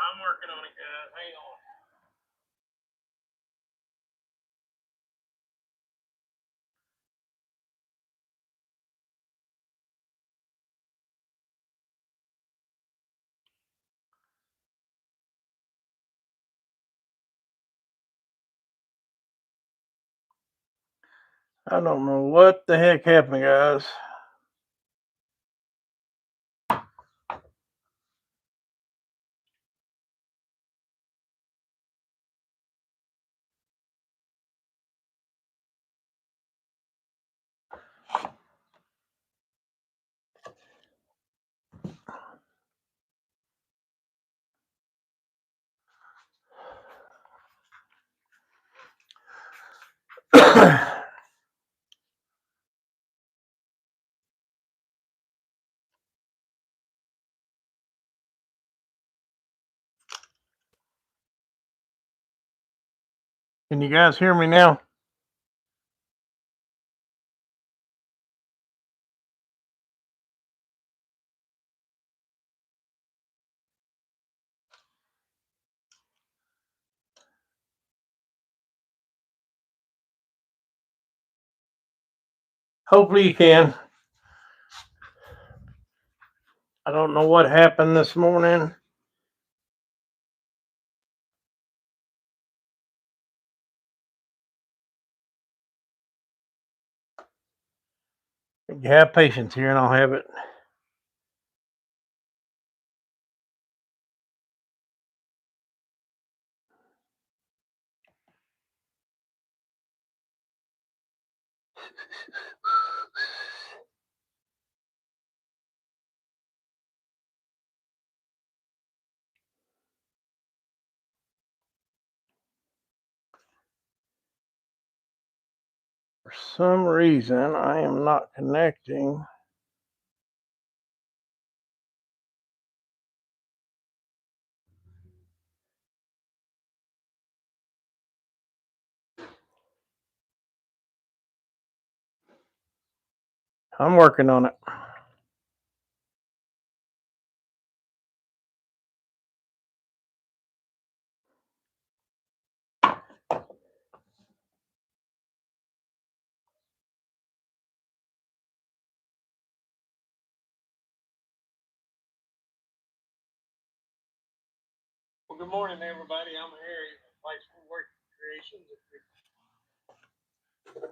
I'm working on it, guys. Hang on. I don't know what the heck happened, guys. Can you guys hear me now? Hopefully you can. I don't know what happened this morning. You have patience here and I'll have it. For some reason, I am not connecting. I'm working on it. Well, good morning, everybody. I'm Harry, Lights Woodworking Creations.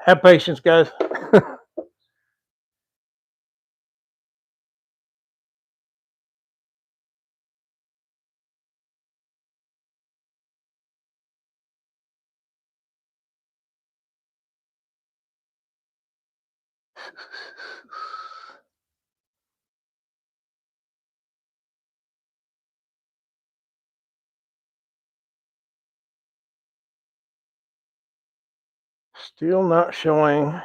Have patience, guys. Still not showing.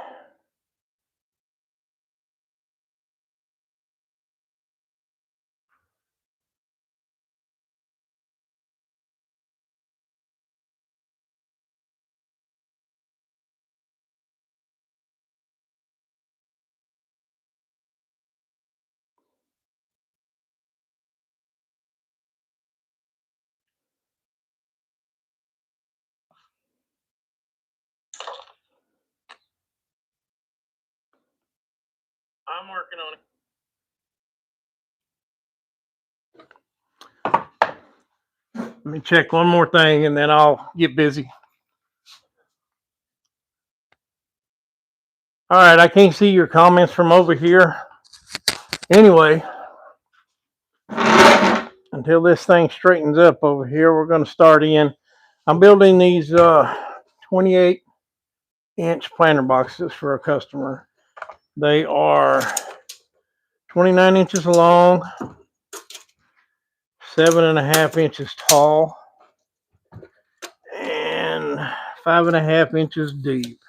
I'm working on it. Let me check one more thing and then I'll get busy. All right, I can't see your comments from over here. Anyway, until this thing straightens up over here, we're going to start in. I'm building these 28-inch planter boxes for a customer. They are 29 inches long, 7.5 inches tall, and 5.5 inches deep.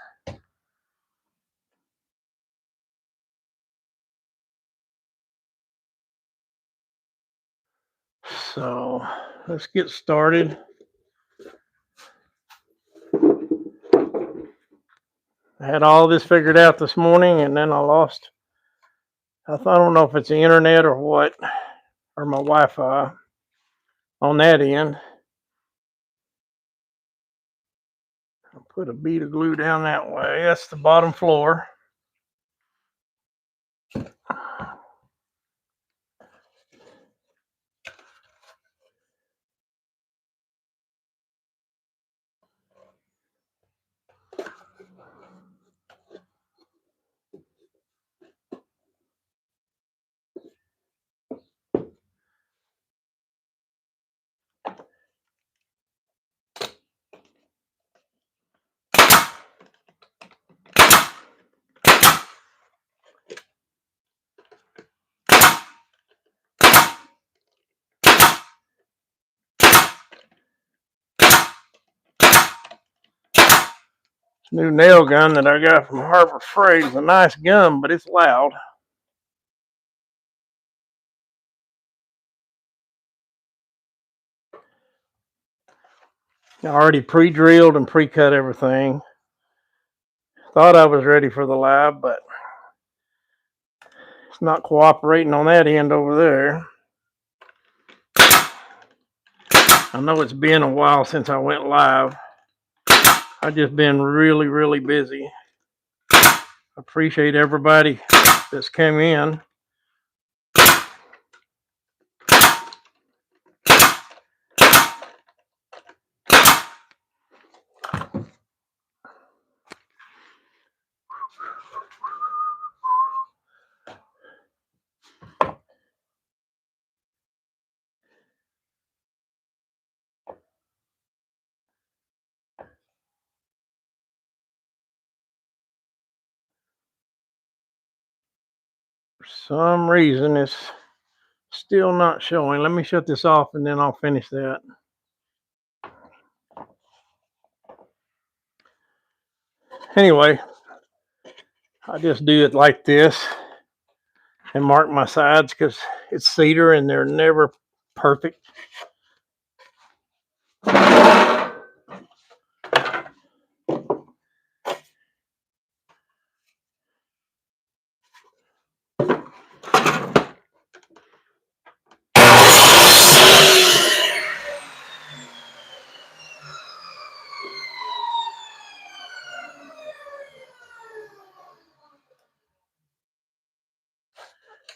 So let's get started. I had all this figured out this morning and then I don't know if it's the internet or what, or my Wi-Fi. on that end. I'll put a bead of glue down that way. That's the bottom floor. New nail gun that I got from Harbor Freight is a nice gun, but it's loud. I already pre-drilled and pre-cut everything. Thought I was ready for the lab, but it's not cooperating on that end over there. I know it's been a while since I went live. I've just been really, really busy. Appreciate everybody that's come in. For some reason, it's still not showing. Let me shut this off and then I'll finish that. Anyway, I just do it like this and mark my sides because it's cedar and they're never perfect.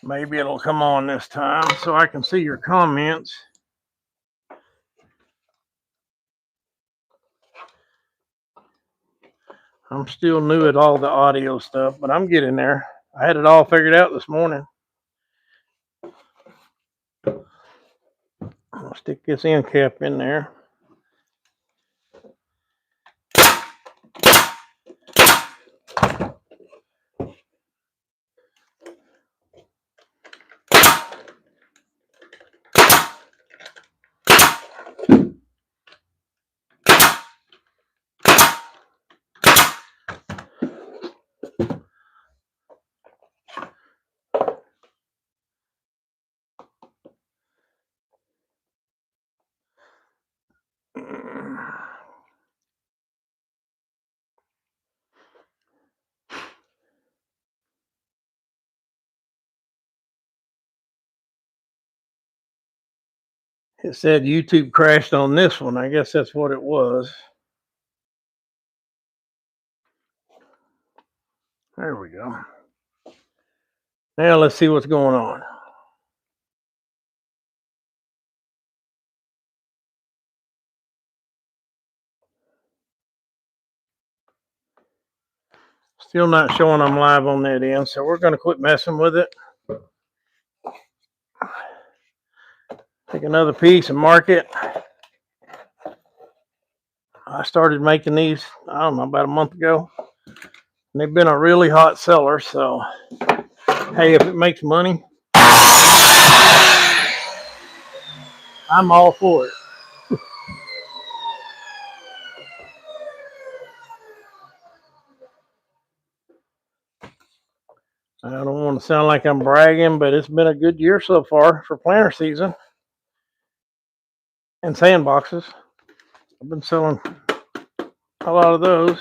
Maybe it'll come on this time so I can see your comments. I'm still new at all the audio stuff, but I'm getting there. I had it all figured out this morning. I'll stick this end cap in there. It said YouTube crashed on this one. I guess that's what it was. There we go. Now let's see what's going on. Still not showing I'm live on that end, so we're going to quit messing with it. Take another piece and mark it. I started making these, I don't know, about a month ago. And they've been a really hot seller, so hey, if it makes money, I'm all for it. I don't want to sound like I'm bragging, but it's been a good year so far for planter season and sandboxes. I've been selling a lot of those.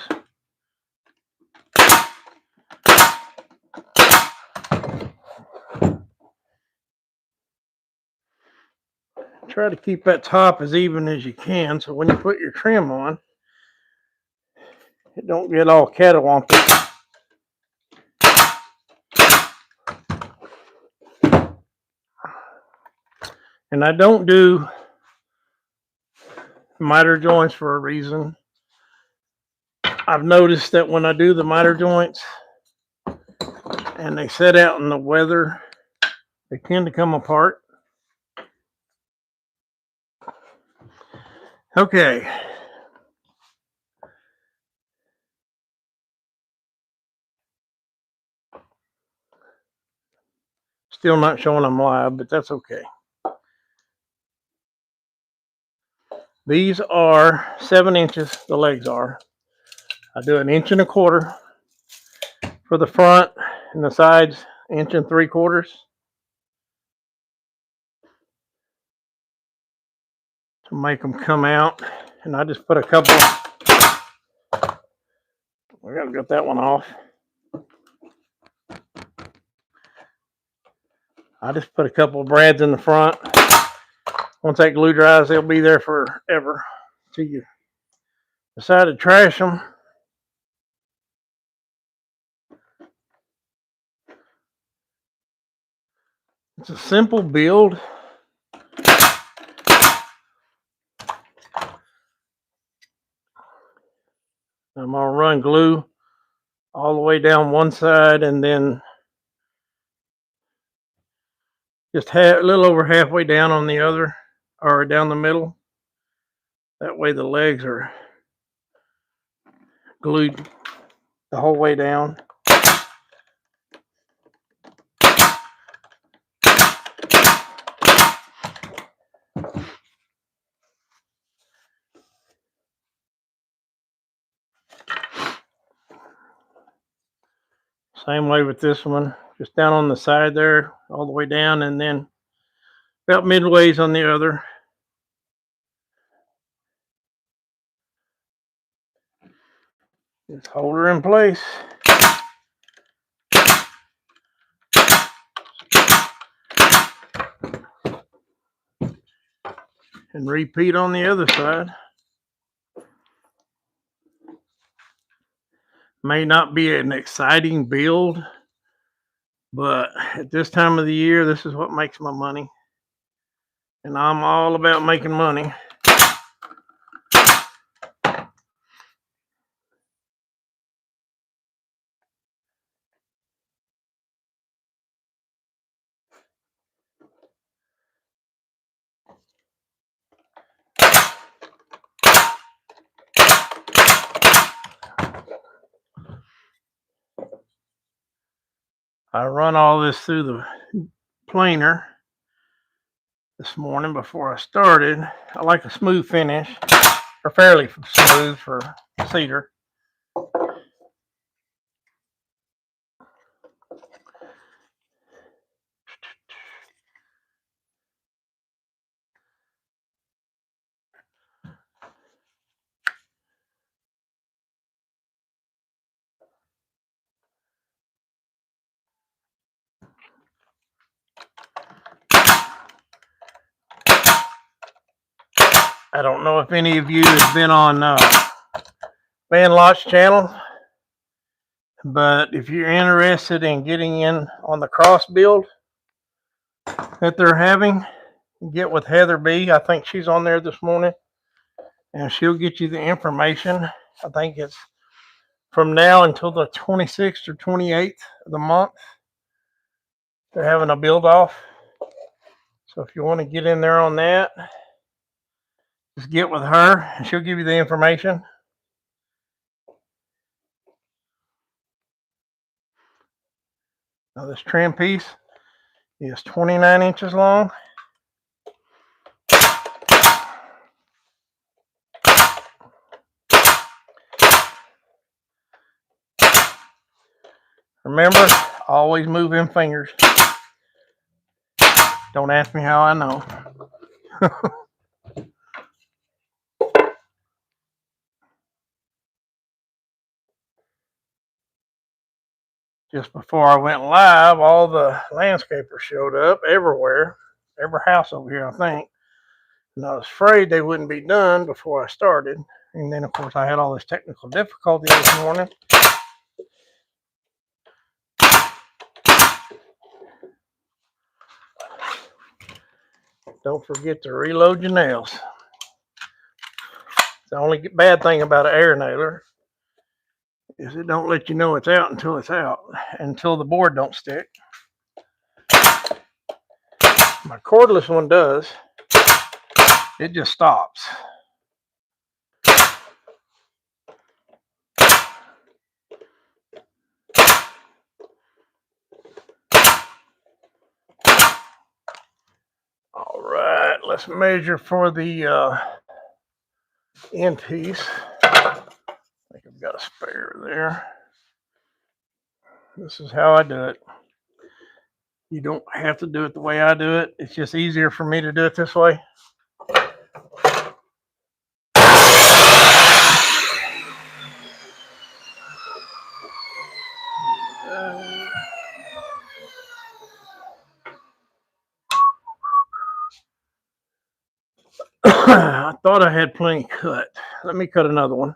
try to keep that top as even as you can, so when you put your trim on, it don't get all catawampus. And I don't do miter joints for a reason. I've noticed that when I do the miter joints and they set out in the weather, they tend to come apart. Okay. Still not showing them live, but that's okay. These are 7 inches, the legs are. I do 1.25 inches for the front and the sides, 1.75 inches. To make them come out. And I just put a couple, we gotta get that one off. I just put a couple of brads in the front. Once that glue dries, they'll be there forever. Till you decide to trash them. It's a simple build. I'm gonna run glue all the way down one side and then just a little over halfway down on the other, or down the middle. That way the legs are glued the whole way down. Same way with this one, just down on the side there, all the way down, and then about midways on the other. Just hold her in place. And repeat on the other side. May not be an exciting build, but at this time of the year, this is what makes my money. And I'm all about making money. I run all this through the planer this morning before I started. I like a smooth finish, or fairly smooth for cedar. I don't know if any of you have been on Van Lot's channel, but if you're interested in getting in on the cross build that they're having, get with Heather B. I think she's on there this morning, and she'll get you the information. I think it's from now until the 26th or 28th of the month. They're having a build off. So if you want to get in there on that, just get with her and she'll give you the information. Now this trim piece is 29 inches long. Remember, always move in fingers. Don't ask me how I know. Just before I went live, all the landscapers showed up everywhere, every house over here, I think. And I was afraid they wouldn't be done before I started. And then, of course, I had all this technical difficulty this morning. Don't forget to reload your nails. The only bad thing about an air nailer is it don't let you know it's out until it's out, until the board don't stick. My cordless one does. It just stops. All right, let's measure for the end piece. I think I've got a spare there. This is how I do it. You don't have to do it the way I do it. It's just easier for me to do it this way. I thought I had plenty cut. Let me cut another one.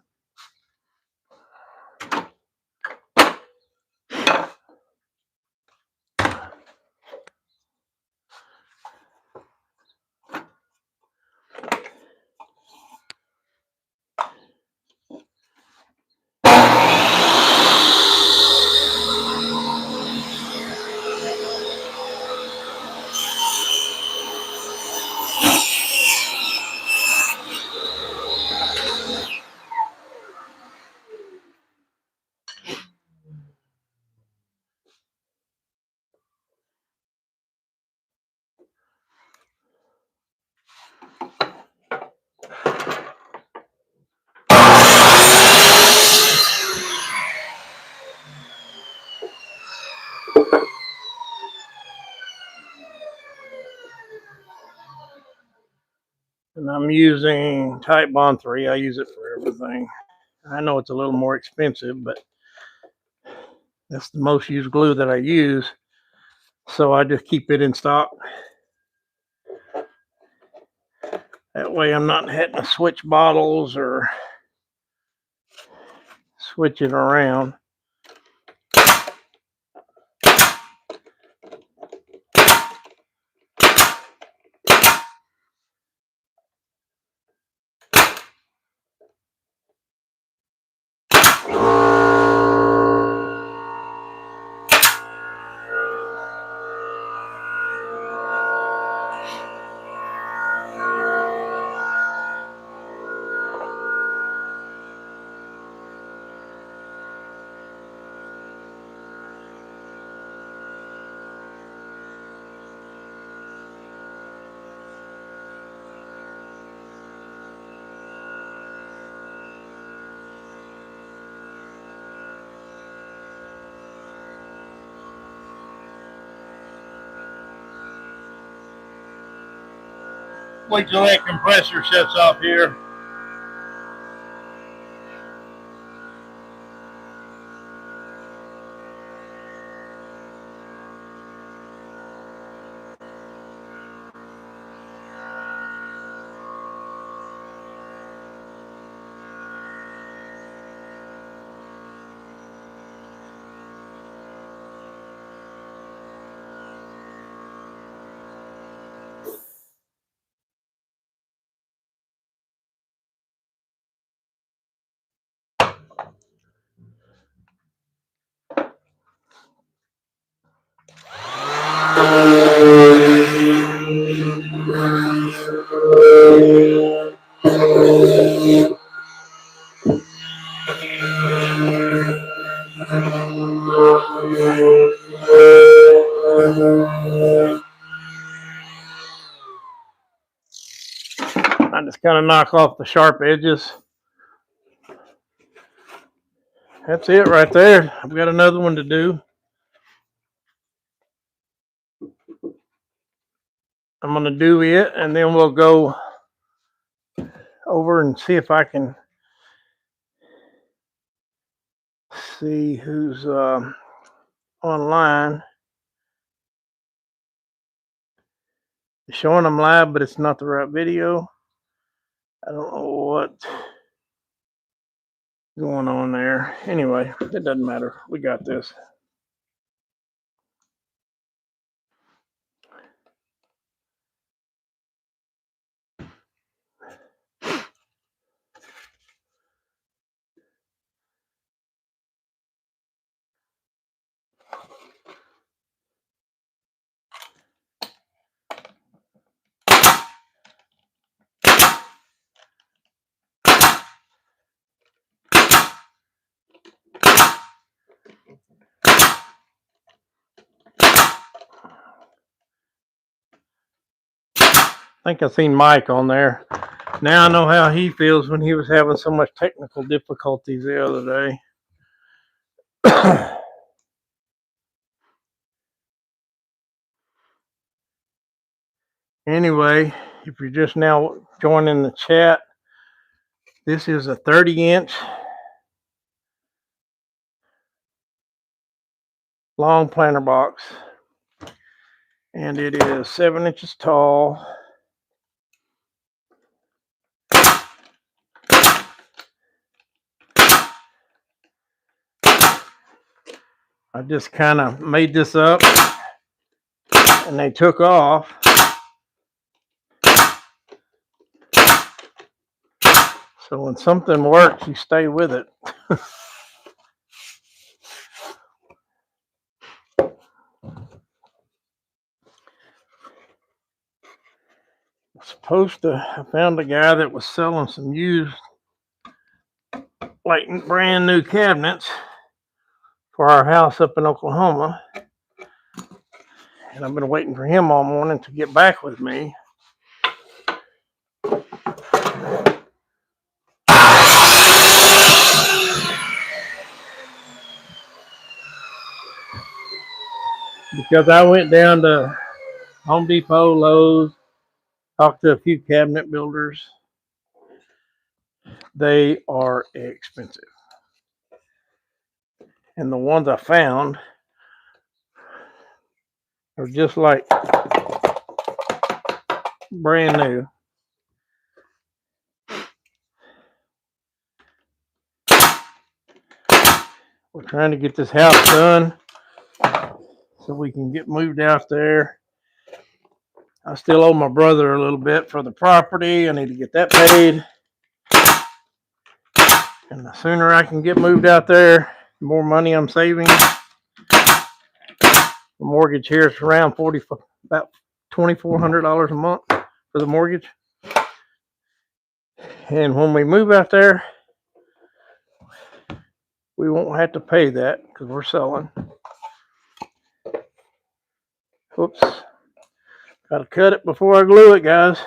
And I'm using Type Bond 3. I use it for everything. I know it's a little more expensive, but that's the most used glue that I use. So I just keep it in stock. That way I'm not having to switch bottles or switch it around. Wait till that compressor shuts off here. I just kind of knock off the sharp edges. That's it right there. I've got another one to do. I'm going to do it, and then we'll go over and see if I can see who's online. It's showing them live, but it's not the right video. I don't know what's going on there. Anyway, it doesn't matter. We got this. I think I seen Mike on there. Now I know how he feels when he was having so much technical difficulties the other day. Anyway, if you're just now joining the chat, this is a 30-inch long planter box, and it is 7 inches tall. I just kind of made this up and they took off. So when something works, you stay with it. I found a guy that was selling some used, like brand new cabinets for our house up in Oklahoma. And I've been waiting for him all morning to get back with me. Because I went down to Home Depot, Lowe's, talked to a few cabinet builders. They are expensive. And the ones I found are just like brand new. We're trying to get this house done so we can get moved out there. I still owe my brother a little bit for the property. I need to get that paid. And the sooner I can get moved out there, the more money I'm saving. The mortgage here is around about $2,400 a month for the mortgage. And when we move out there, we won't have to pay that because we're selling. Whoops. Gotta cut it before I glue it, guys.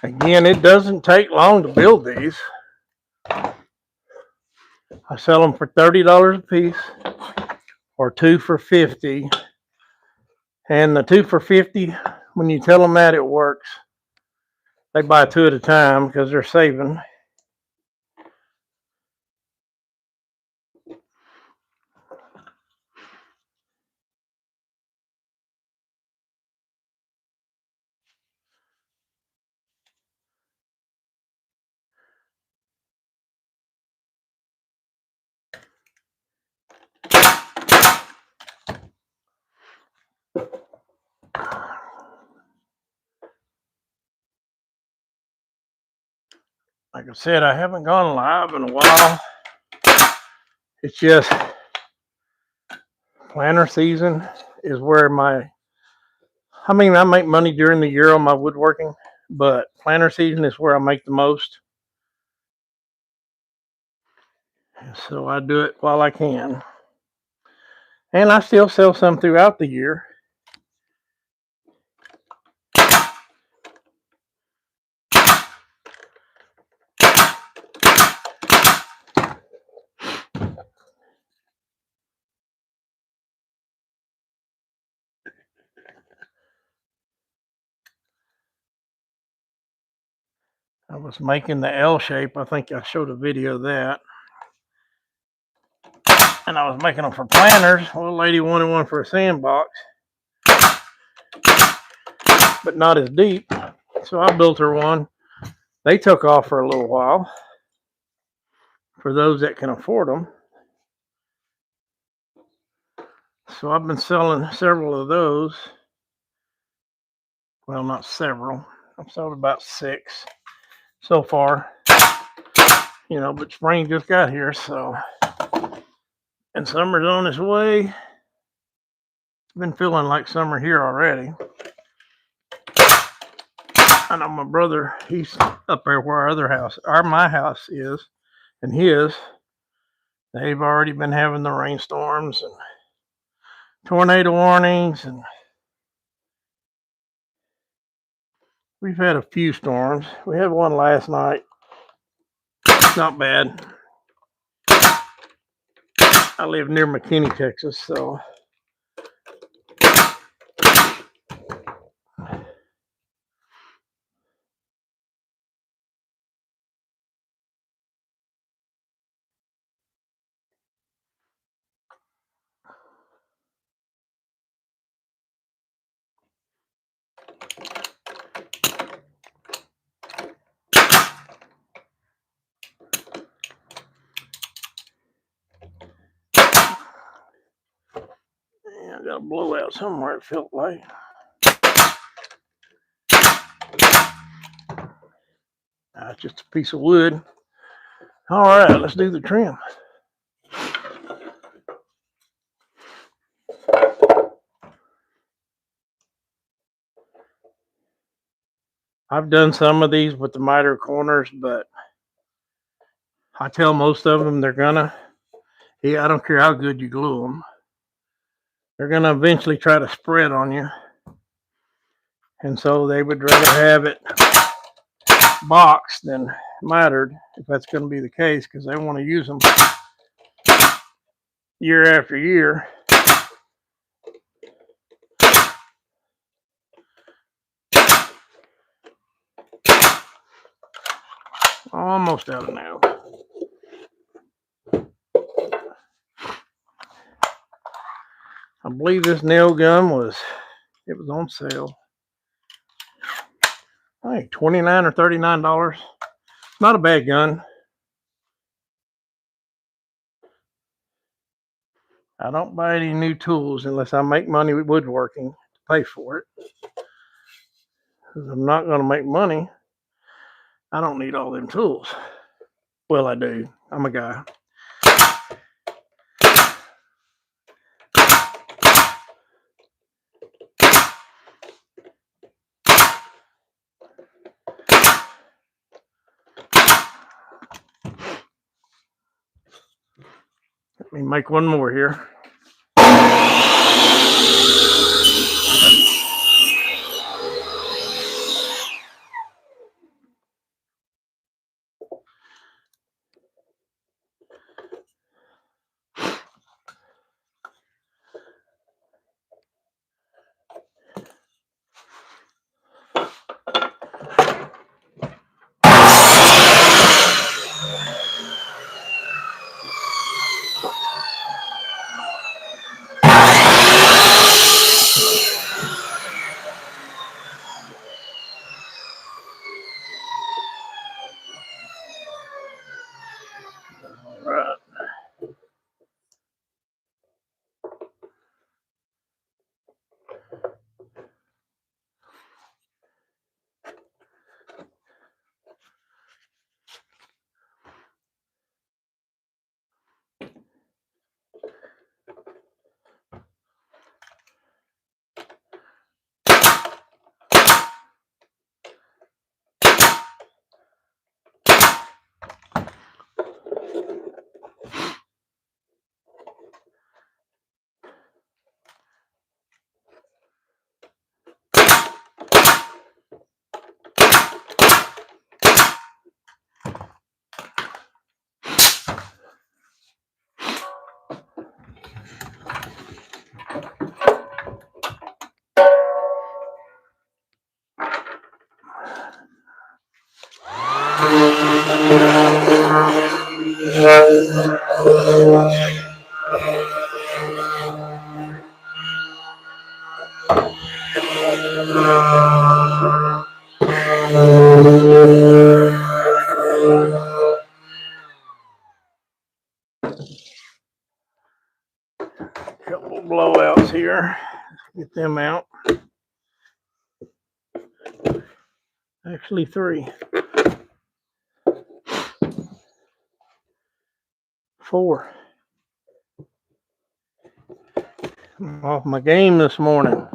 Again, it doesn't take long to build these. I sell them for $30 a piece or 2 for $50. And the 2 for $50, when you tell them that, it works. They buy 2 at a time because they're saving. Like I said, I haven't gone live in a while. It's just planter season is where I make money during the year on my woodworking, but planter season is where I make the most. So I do it while I can. And I still sell some throughout the year. I was making the L shape. I think I showed a video of that. And I was making them for planters. Well, a lady wanted one for a sandbox, but not as deep. So I built her one. They took off for a little while for those that can afford them. So I've been selling several of those. Well, not several. I've sold about 6 so far. You know, but spring just got here, so. And summer's on its way. It's been feeling like summer here already. I know my brother, he's up there where my house is, and his. They've already been having the rainstorms and tornado warnings, and we've had a few storms. We had one last night. Not bad. I live near McKinney, Texas, so. I got a blowout somewhere, it felt like. It's just a piece of wood. All right, let's do the trim. I've done some of these with the miter corners, but I tell most of them I don't care how good you glue them, they're gonna eventually try to spread on you. And so they would rather have it boxed than mitered, if that's going to be the case, because they want to use them year after year. Almost out of nails. I believe this nail gun was on sale. I think $29 or $39. Not a bad gun. I don't buy any new tools unless I make money with woodworking to pay for it. Because I'm not going to make money. I don't need all them tools. Well, I do. I'm a guy. Let me make one more here. Couple blowouts here. Get them out. Actually, 3. 4. I'm off my game this morning.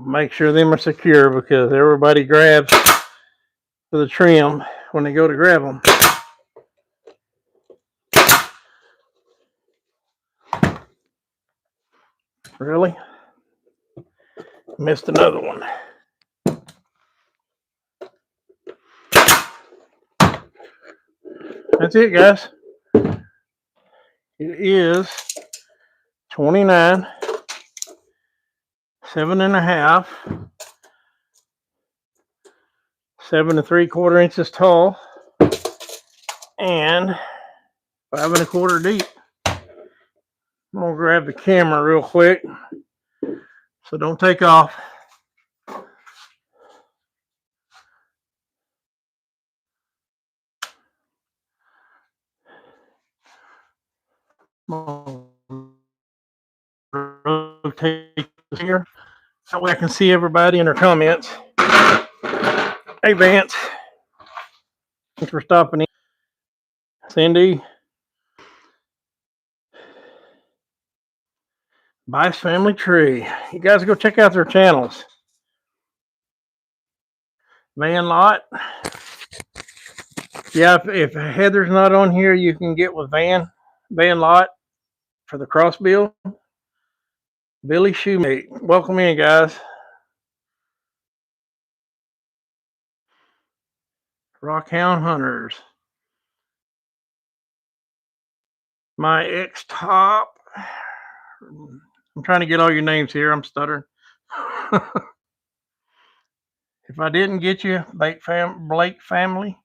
Make sure them are secure because everybody grabs for the trim when they go to grab them. Really? Missed another one. That's it, guys. It is 29, 7.5, 7 3/4 inches tall, and 5 1/4 deep. I'm gonna grab the camera real quick, so don't take off. Rotate this here. That way I can see everybody in their comments. Hey, Vance. Thanks for stopping in. Cindy. Bice Family Tree. You guys go check out their channels. Van Lot. Yeah, if Heather's not on here, you can get with Van Lot for the cross build. Billy Shoemate. Welcome in, guys. Rockhound Hunters. My ex top. I'm trying to get all your names here. I'm stuttering. If I didn't get you, Blake family,